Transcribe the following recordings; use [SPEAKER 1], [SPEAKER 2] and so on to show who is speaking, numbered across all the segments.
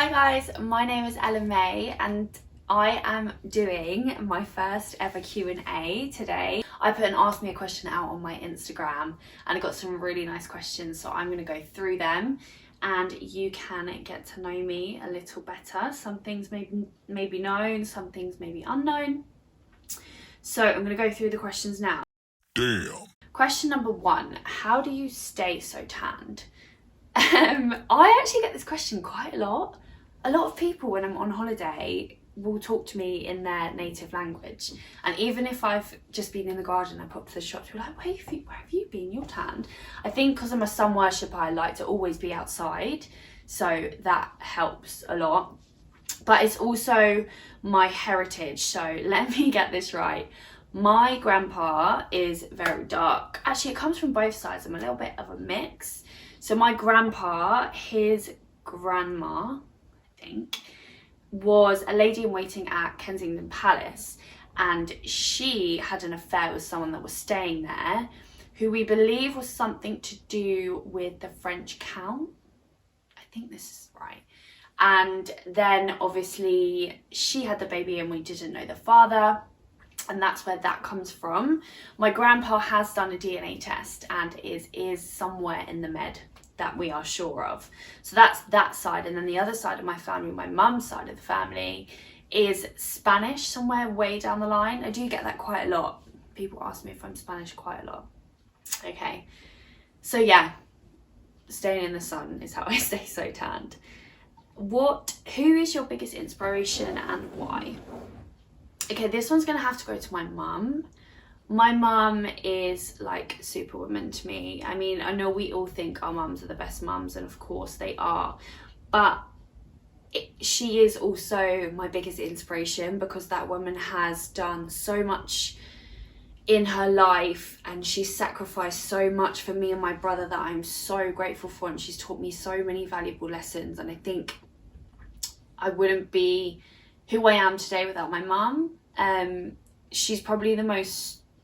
[SPEAKER 1] Hi guys, my name is Ella-Mae and I am doing my first ever Q&A today. I put an ask me a question out on my Instagram and I got some really nice questions, so I'm going to go through them and you can get to know me a little better. Some things may be known, some things may be unknown. So I'm going to go through the questions now.
[SPEAKER 2] Damn.
[SPEAKER 1] Question number 1, how do you stay so tanned? I actually get this question quite a lot. A lot of people when I'm on holiday will talk to me in their native language, and even if I've just been in the garden, I pop to the shop, people are like, where have you been? You're tanned. I think because I'm a sun worshipper, I like to always be outside, so that helps a lot. But it's also my heritage, so let me get this right. My grandpa is very dark. Actually, it comes from both sides. I'm a little bit of a mix. So my grandpa, his grandma, I think, was a lady in waiting at Kensington Palace, and she had an affair with someone that was staying there, who we believe was something to do with the French count. I think this is right. And then obviously she had the baby and we didn't know the father. And that's where that comes from. My grandpa has done a DNA test and is somewhere in the Med, that we are sure of. So that's that side. And then the other side of my family, my mum's side of the family, is Spanish, somewhere way down the line. I do get that quite a lot. People ask me if I'm Spanish quite a lot. Okay, so yeah, staying in the sun is how I stay so tanned. Who is your biggest inspiration and why? Okay, this one's gonna have to go to my mum. My mum is like superwoman to me. I mean, I know we all think our mums are the best mums, and of course they are, but she is also my biggest inspiration because that woman has done so much in her life and she's sacrificed so much for me and my brother that I'm so grateful for, and she's taught me so many valuable lessons, and I think I wouldn't be who I am today without my mum. She's probably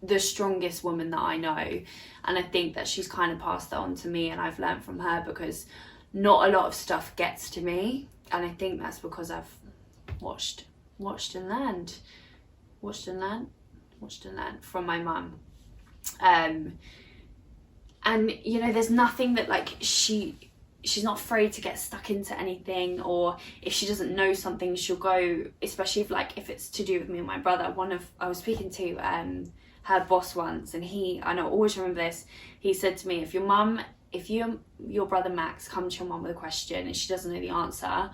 [SPEAKER 1] the strongest woman that I know, and I think that she's kind of passed that on to me, and I've learned from her because not a lot of stuff gets to me, and I think that's because I've watched and learned from my mum. And you know, there's nothing that like she's not afraid to get stuck into anything, or if she doesn't know something, she'll go, especially if it's to do with me and my brother. I was speaking to her boss once, and I always remember this, he said to me, if your brother Max come to your mum with a question and she doesn't know the answer,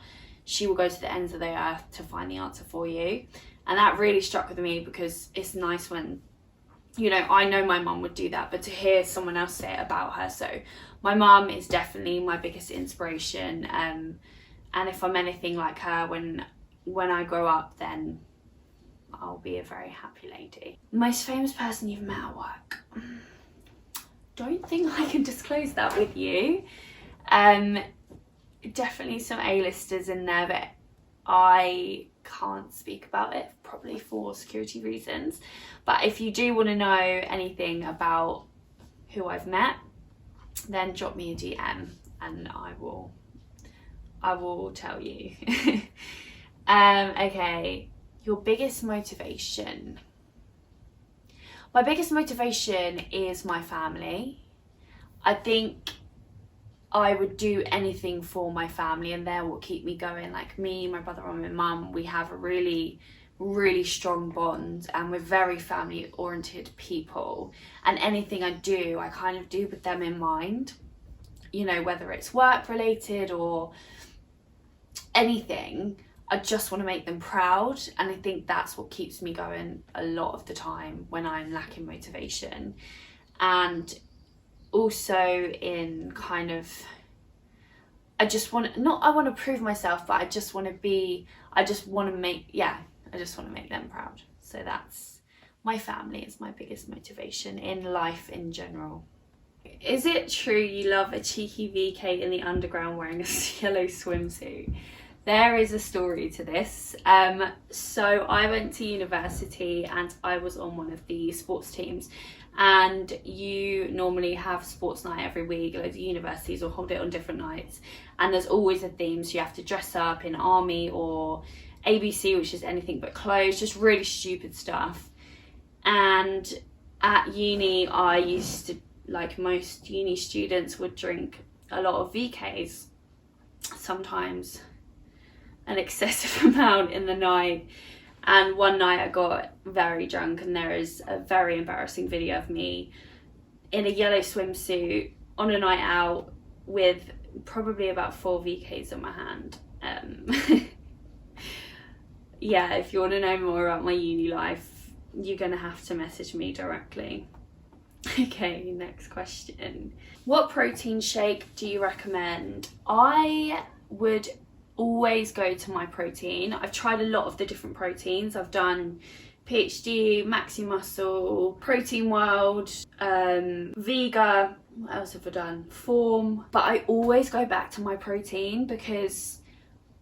[SPEAKER 1] she will go to the ends of the earth to find the answer for you. And that really struck with me because it's nice when, you know, I know my mum would do that, but to hear someone else say it about her. So my mum is definitely my biggest inspiration, and if I'm anything like her when I grow up, then I'll be a very happy lady. Most famous person you've met at work? Don't think I can disclose that with you. Definitely some A-listers in there, but I can't speak about it, probably for security reasons. But if you do want to know anything about who I've met, then drop me a DM and I will tell you. Okay, your biggest motivation. My biggest motivation is my family. I think I would do anything for my family, and they're what keep me going. Like me, my brother and my mum, we have a really, really strong bond, and we're very family oriented people, and anything I do, I kind of do with them in mind, you know, whether it's work related or anything. I just want to make them proud, and I think that's what keeps me going a lot of the time when I'm lacking motivation. And also in kind of, I want to prove myself, but I just want to make them proud. So that's, my family is my biggest motivation in life in general. Is it true you love a cheeky VK in the underground wearing a yellow swimsuit? There is a story to this. So I went to university and I was on one of the sports teams, and you normally have sports night every week. Loads of universities will hold it on different nights, and there's always a theme, so you have to dress up in army or ABC, which is anything but clothes, just really stupid stuff. And at uni, I used to, like most uni students, would drink a lot of VKs, sometimes an excessive amount in the night. And one night I got very drunk, and there is a very embarrassing video of me in a yellow swimsuit on a night out with probably about 4 VKs in my hand. Yeah, if you want to know more about my uni life, you're gonna have to message me directly. Okay, next question. What protein shake do you recommend? I would always go to my protein. I've tried a lot of the different proteins. I've done PhD, Maxi Muscle, Protein World, Vega, what else have I done? Form. But I always go back to my protein because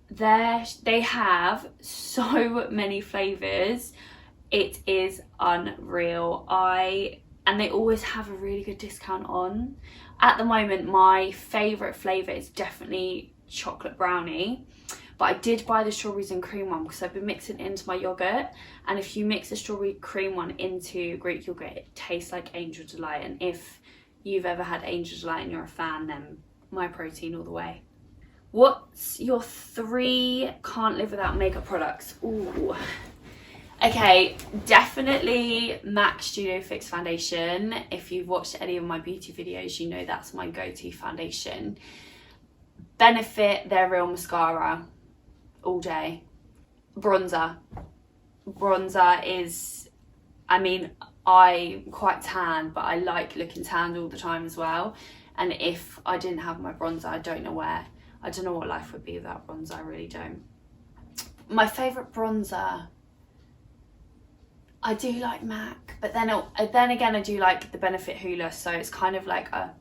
[SPEAKER 1] they have so many flavours. It is unreal. And they always have a really good discount on. At the moment, my favourite flavour is definitely chocolate brownie, but I did buy the strawberries and cream one because I've been mixing it into my yogurt, and if you mix the strawberry cream one into Greek yogurt, it tastes like Angel Delight. And if you've ever had Angel Delight and you're a fan, then my protein all the way. What's your 3 can't live without makeup products? Ooh. Okay, definitely MAC Studio Fix foundation. If you've watched any of my beauty videos, you know that's my go-to foundation. Benefit their Real Mascara all day. Bronzer is, I mean, I'm quite tan, but I like looking tanned all the time as well. And if I didn't have my bronzer, I don't know what life would be without bronzer. I really don't. My favourite bronzer, I do like MAC, but then again I do like the Benefit Hoola, so it's kind of like a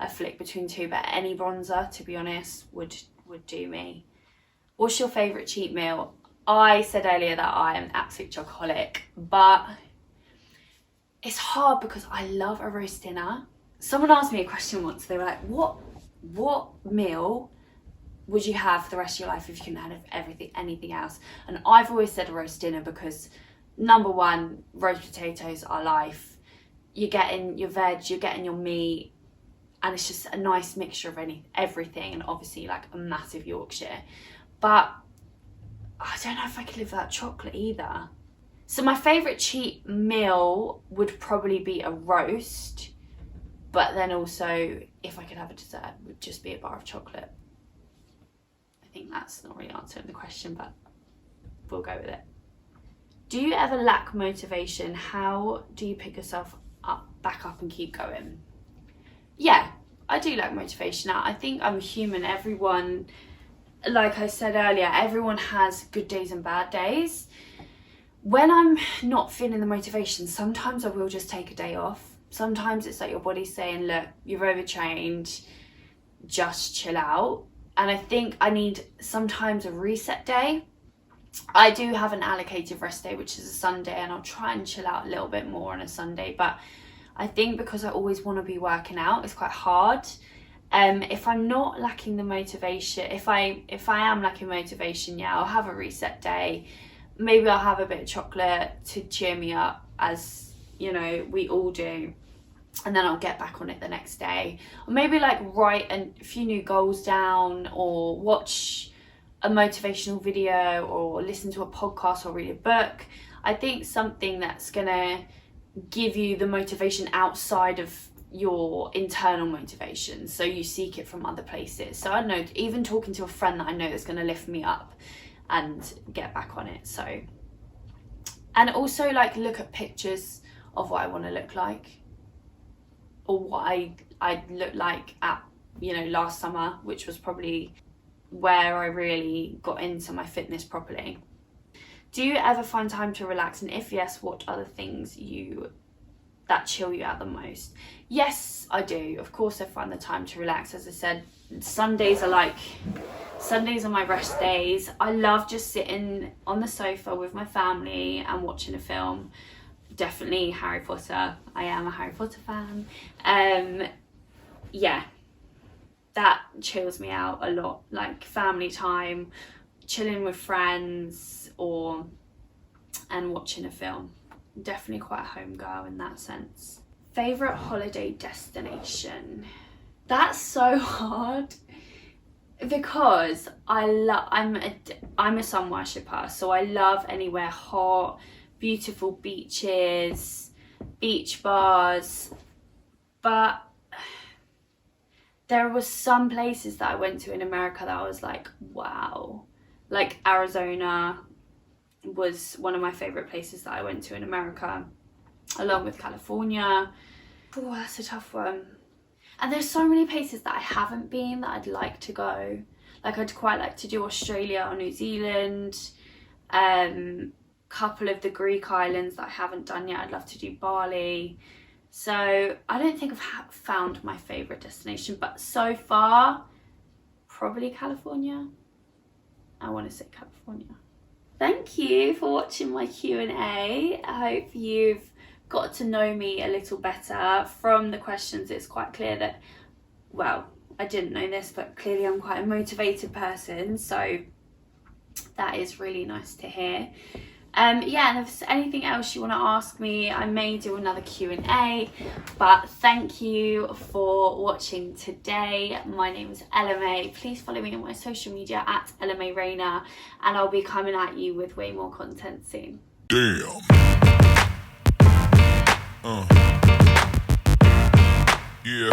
[SPEAKER 1] flick between two, but any bronzer, to be honest, would do me. What's your favourite cheat meal? I said earlier that I am an absolute chocoholic, but it's hard because I love a roast dinner. Someone asked me a question once. They were like, what meal would you have for the rest of your life if you couldn't have anything else? And I've always said a roast dinner because, number one, roast potatoes are life. You're getting your veg, you're getting your meat, and it's just a nice mixture of everything, and obviously like a massive Yorkshire. But I don't know if I could live without chocolate either. So my favourite cheat meal would probably be a roast, but then also if I could have a dessert, it would just be a bar of chocolate. I think that's not really answering the question, but we'll go with it. Do you ever lack motivation? How do you pick yourself back up and keep going? Yeah, I do lack motivation. I think I'm human. Everyone, like I said earlier, everyone has good days and bad days. When I'm not feeling the motivation, sometimes I will just take a day off. Sometimes it's like your body's saying, look, you've overtrained, just chill out. And I think I need sometimes a reset day. I do have an allocated rest day, which is a Sunday, and I'll try and chill out a little bit more on a Sunday. But I think because I always want to be working out, it's quite hard. If I'm not lacking the motivation, if I am lacking motivation, yeah, I'll have a reset day. Maybe I'll have a bit of chocolate to cheer me up, as you know, we all do. And then I'll get back on it the next day. Or maybe like write a few new goals down, or watch a motivational video, or listen to a podcast, or read a book. I think something that's gonna give you the motivation outside of your internal motivation, so you seek it from other places. So I don't know, even talking to a friend that I know that's gonna lift me up and get back on it. So, and also like look at pictures of what I want to look like, or what I looked like at, you know, last summer, which was probably where I really got into my fitness properly. Do you ever find time to relax? And if yes, what are the things that chill you out the most? Yes, I do. Of course I find the time to relax. As I said, Sundays are my rest days. I love just sitting on the sofa with my family and watching a film. definitely Harry Potter. I am a Harry Potter fan. Yeah, that chills me out a lot. Like family time, chilling with friends, and watching a film. Definitely quite a home girl in that sense. Favourite holiday destination? That's so hard because I'm a sun worshipper, so I love anywhere hot, beautiful beaches, beach bars, but there was some places that I went to in America that I was like, wow. Like Arizona was one of my favourite places that I went to in America, along with California. Oh, that's a tough one. And there's so many places that I haven't been that I'd like to go. Like I'd quite like to do Australia or New Zealand. Couple of the Greek islands that I haven't done yet. I'd love to do Bali. So I don't think I've found my favourite destination, but so far, probably California. I want to say California. Thank you for watching my Q&A. I hope you've got to know me a little better. From the questions, it's quite clear that, well, I didn't know this, but clearly I'm quite a motivated person, so that is really nice to hear. Yeah, and if there's anything else you want to ask me, I may do another Q&A, but thank you for watching today. My name is Ella-Mae. Please follow me on my social media at Ella-Mae Rayner, and I'll be coming at you with way more content soon.
[SPEAKER 2] Damn. Yeah.